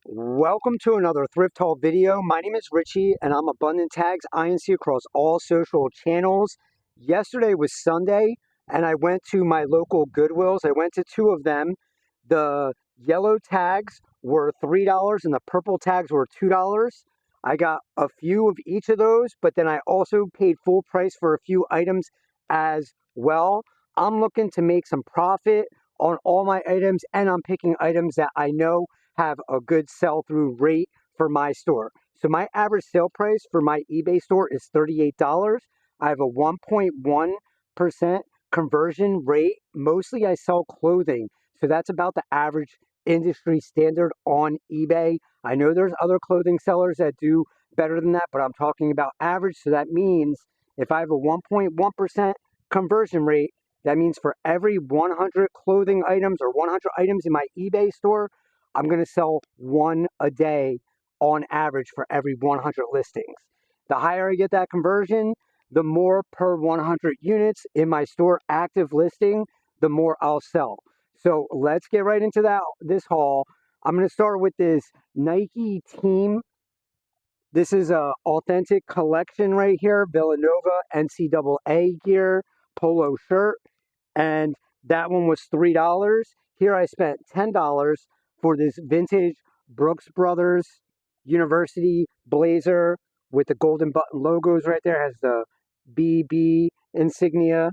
Welcome to another Thrift Haul video. My name is Richie and I'm Abundant Tags INC across all social channels. Yesterday was Sunday and I went to my local Goodwills. I went to two of them. The yellow tags were $3 and the purple tags were $2. I got a few of each of those, but then I also paid full price for a few items as well. I'm looking to make some profit on all my items, and I'm picking items that I know have a good sell-through rate for my store. So my average sale price for my eBay store is $38. I have a 1.1% conversion rate. Mostly I sell clothing, so that's about the average industry standard on eBay. I know there's other clothing sellers that do better than that, but I'm talking about average. So that means if I have a 1.1% conversion rate, that means for every 100 clothing items or 100 items in my eBay store, I'm going to sell one a day on average for every 100 listings. The higher I get that conversion, the more per 100 units in my store active listing, the more I'll sell. So let's get right into this haul. I'm going to start with this Nike team. This is a authentic collection right here, Villanova NCAA gear, polo shirt, and that one was $3. Here I spent $10 for this vintage Brooks Brothers University blazer with the golden button logos right there. It has the BB insignia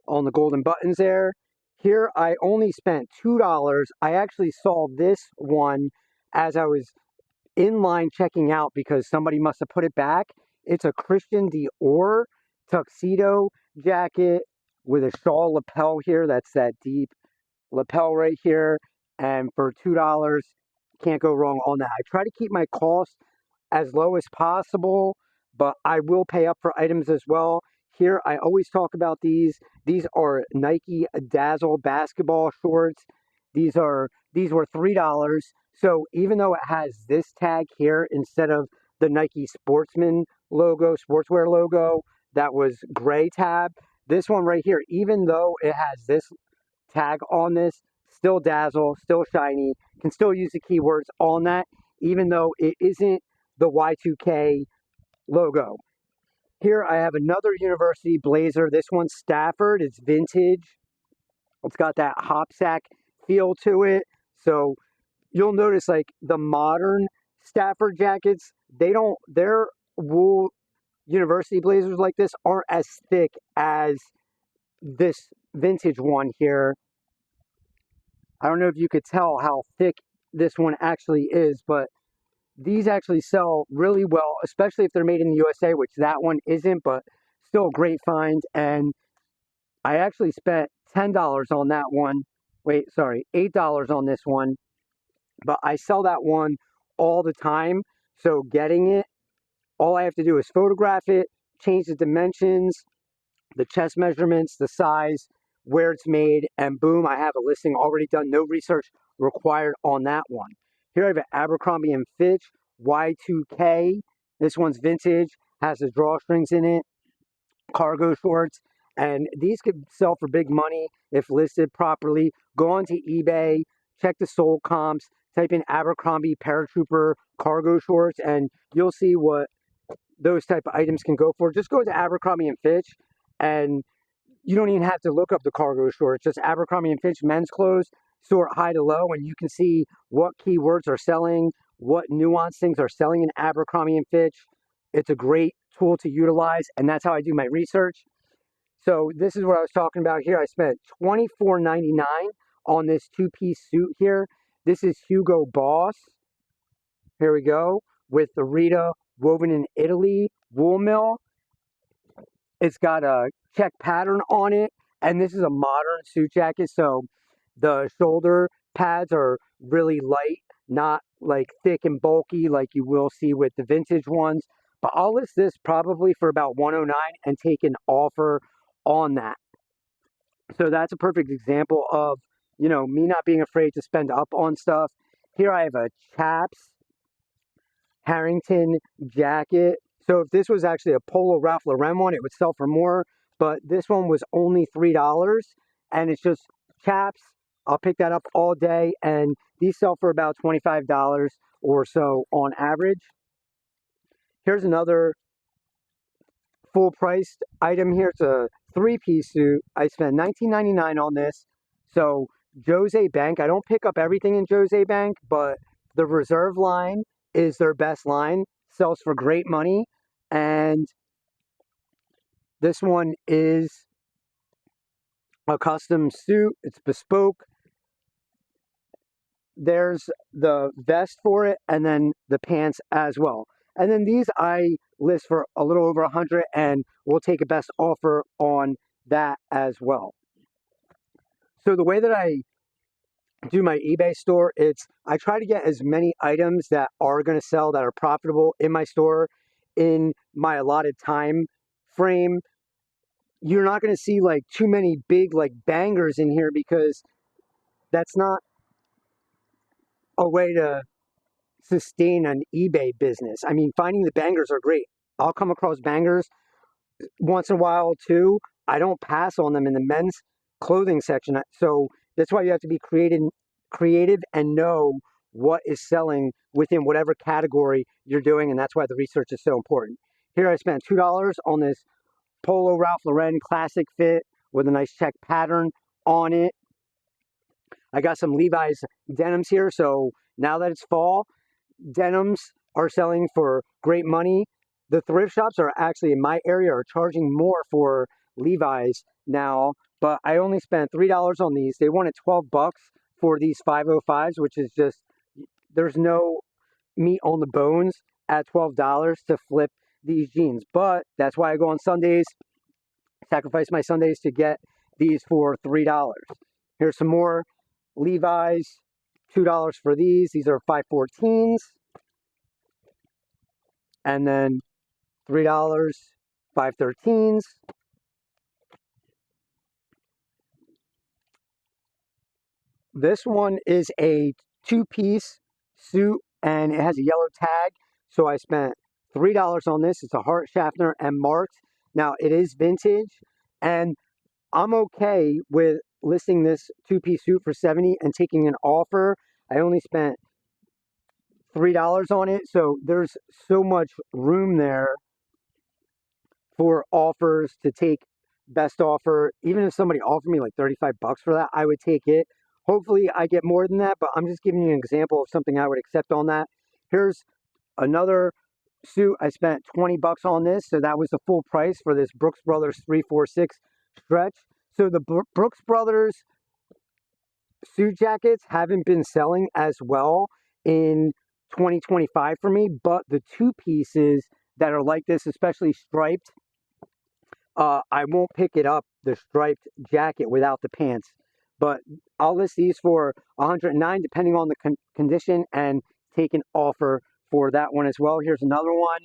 on the golden buttons there. Here I only spent $2. I actually saw this one as I was in line checking out because somebody must have put it back. It's a Christian Dior tuxedo jacket with a shawl lapel here. That's that deep lapel right here. And for $2, can't go wrong on that. I try to keep my costs as low as possible, but I will pay up for items as well. Here, I always talk about these. These are Nike Dazzle basketball shorts. These were $3. So even though it has this tag here instead of the Nike Sportsman logo, sportswear logo, that was gray tab. This one right here, even though it has this tag on this, still dazzle, still shiny, can still use the keywords on that, even though it isn't the Y2K logo. Here I have another university blazer. This one's Stafford. It's vintage. It's got that hop sack feel to it. So you'll notice like the modern Stafford jackets, their wool university blazers like this aren't as thick as this vintage one here. I don't know if you could tell how thick this one actually is, but these actually sell really well, especially if they're made in the USA, which that one isn't, but still a great find. And I actually spent $10 on that one. Wait, sorry, $8 on this one. But I sell that one all the time. So getting it, all I have to do is photograph it, change the dimensions, the chest measurements, the size, where it's made, and boom, I have a listing already done. No research required on that one. Here I have an Abercrombie & Fitch Y2K. This one's vintage, has the drawstrings in it, cargo shorts, and these could sell for big money if listed properly. Go onto eBay, check the sold comps, type in Abercrombie Paratrooper cargo shorts, and you'll see what those type of items can go for. Just go to Abercrombie & Fitch, and you don't even have to look up the cargo shorts. Just Abercrombie & Fitch men's clothes, sort high to low, and you can see what keywords are selling, what nuanced things are selling in Abercrombie & Fitch. It's a great tool to utilize, and that's how I do my research. So this is what I was talking about here. I spent $24.99 on this two-piece suit here. This is Hugo Boss. Here we go, with the Rita woven in Italy wool mill. It's got a check pattern on it, and this is a modern suit jacket, so the shoulder pads are really light, not like thick and bulky like you will see with the vintage ones. But I'll list this probably for about $109 and take an offer on that. So that's a perfect example of, me not being afraid to spend up on stuff. Here I have a Chaps Harrington jacket. So if this was actually a Polo Ralph Lauren one, it would sell for more. But this one was only $3, and it's just Chaps I'll pick that up all day, and these sell for about $25 or so on average. Here's another full priced item here. It's a three-piece suit. I spent $19.99 on this. So Jose Bank, I don't pick up everything in Jose Bank, but the Reserve line is their best line, sells for great money. And this one is a custom suit. It's bespoke. There's the vest for it, and then the pants as well. And then these I list for a little over 100, and we'll take a best offer on that as well. So the way that I do my eBay store, I try to get as many items that are going to sell, that are profitable in my store in my allotted time frame. You're not going to see like too many big like bangers in here, because that's not a way to sustain an eBay business. I mean, finding the bangers are great. I'll come across bangers once in a while too. I don't pass on them in the men's clothing section. So that's why you have to be creative and know what is selling within whatever category you're doing, and that's why the research is so important. Here I spent $2 on this polo Ralph Lauren classic fit with a nice check pattern on it. I got some Levi's denims here, so now that it's fall, denims are selling for great money. The thrift shops are actually in my area are charging more for Levi's now, but I only spent $3 on these. They wanted $12 for these 505s, which is just, there's no meat on the bones at $12 to flip these jeans. But that's why I go on Sundays, sacrifice my Sundays to get these for $3. Here's some more Levi's, $2 for these. These are 514s. And then $3, 513s. This one is a two-piece suit, and it has a yellow tag. So I spent $3 on this. It's a Hart Schaffner and marked. Now, it is vintage, and I'm okay with listing this two-piece suit for $70 and taking an offer. I only spent $3 on it, so there's so much room there for offers to take best offer. Even if somebody offered me like $35 for that, I would take it. Hopefully I get more than that, but I'm just giving you an example of something I would accept on that. Here's another suit. I spent $20 on this, so that was the full price for this Brooks Brothers 346 stretch. So the Brooks Brothers suit jackets haven't been selling as well in 2025 for me, but the two pieces that are like this, especially striped, I won't pick it up, the striped jacket without the pants. But I'll list these for $109 depending on the condition, and take an offer for that one as well. Here's another one,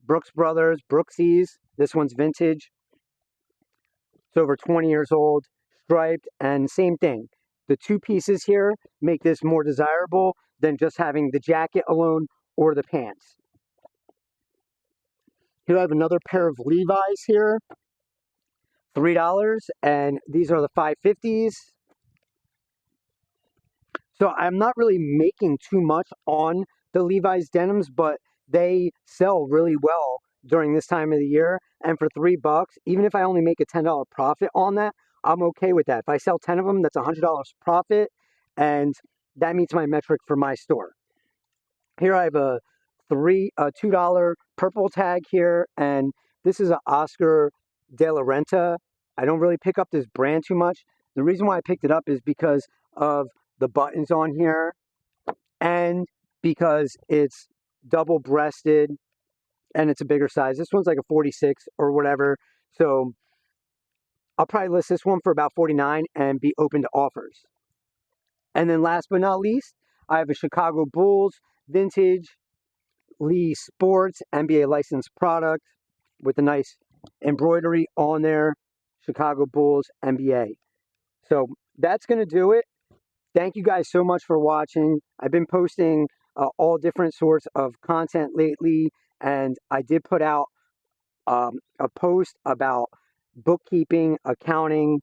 Brooks Brothers, Brooksies. This one's vintage. It's over 20 years old, striped, and same thing. The two pieces here make this more desirable than just having the jacket alone or the pants. Here I have another pair of Levi's here, $3, and these are the 550s. So I'm not really making too much on the Levi's denims, but they sell really well during this time of the year. And for $3, even if I only make a $10 profit on that, I'm okay with that. If I sell 10 of them, that's $100 profit, and that meets my metric for my store. Here I have a $2 purple tag here, and this is an Oscar De La Renta. I don't really pick up this brand too much. The reason why I picked it up is because of the buttons on here, and because it's double-breasted and it's a bigger size. This one's like a 46 or whatever, so I'll probably list this one for about $49 and be open to offers. And then last but not least, I have a Chicago Bulls vintage Lee Sports NBA licensed product with a nice embroidery on there, Chicago Bulls NBA. So that's going to do it. Thank you guys so much for watching. I've been posting all different sorts of content lately, and I did put out a post about bookkeeping, accounting,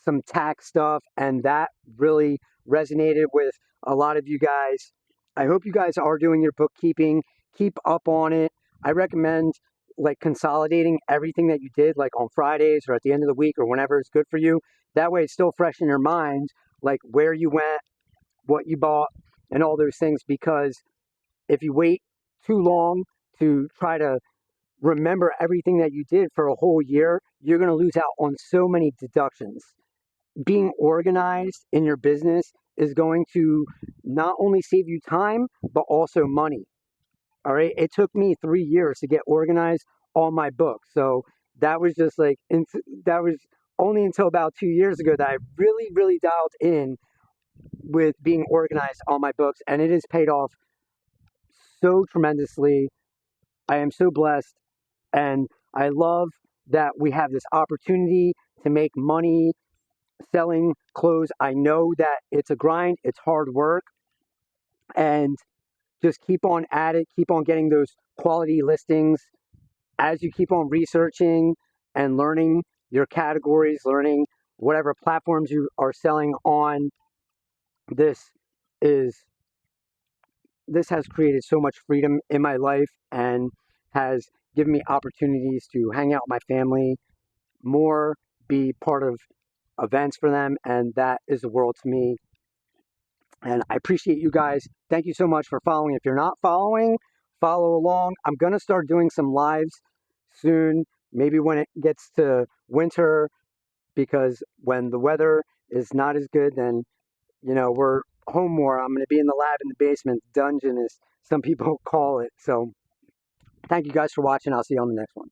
some tax stuff, and that really resonated with a lot of you guys. I hope you guys are doing your bookkeeping. Keep up on it. I recommend like consolidating everything that you did like on Fridays or at the end of the week or whenever it's good for you. That way it's still fresh in your mind, like where you went, what you bought, and all those things, because if you wait too long to try to remember everything that you did for a whole year, you're going to lose out on so many deductions. Being organized in your business is going to not only save you time, but also money. All right. It took me 3 years to get organized on my books. So that was just like, that was only until about 2 years ago that I really, really dialed in with being organized on my books. And it has paid off so tremendously. I am so blessed. And I love that we have this opportunity to make money selling clothes. I know that it's a grind, it's hard work, and just keep on at it, keep on getting those quality listings as you keep on researching and learning your categories, learning whatever platforms you are selling on. This is this has created so much freedom in my life and has given me opportunities to hang out with my family more, be part of events for them, and that is the world to me. And I appreciate you guys. Thank you so much for following. If you're not following, follow along. I'm going to start doing some lives soon, maybe when it gets to winter, because when the weather is not as good, then, we're home more. I'm going to be in the lab in the basement, dungeon, as some people call it. So thank you guys for watching. I'll see you on the next one.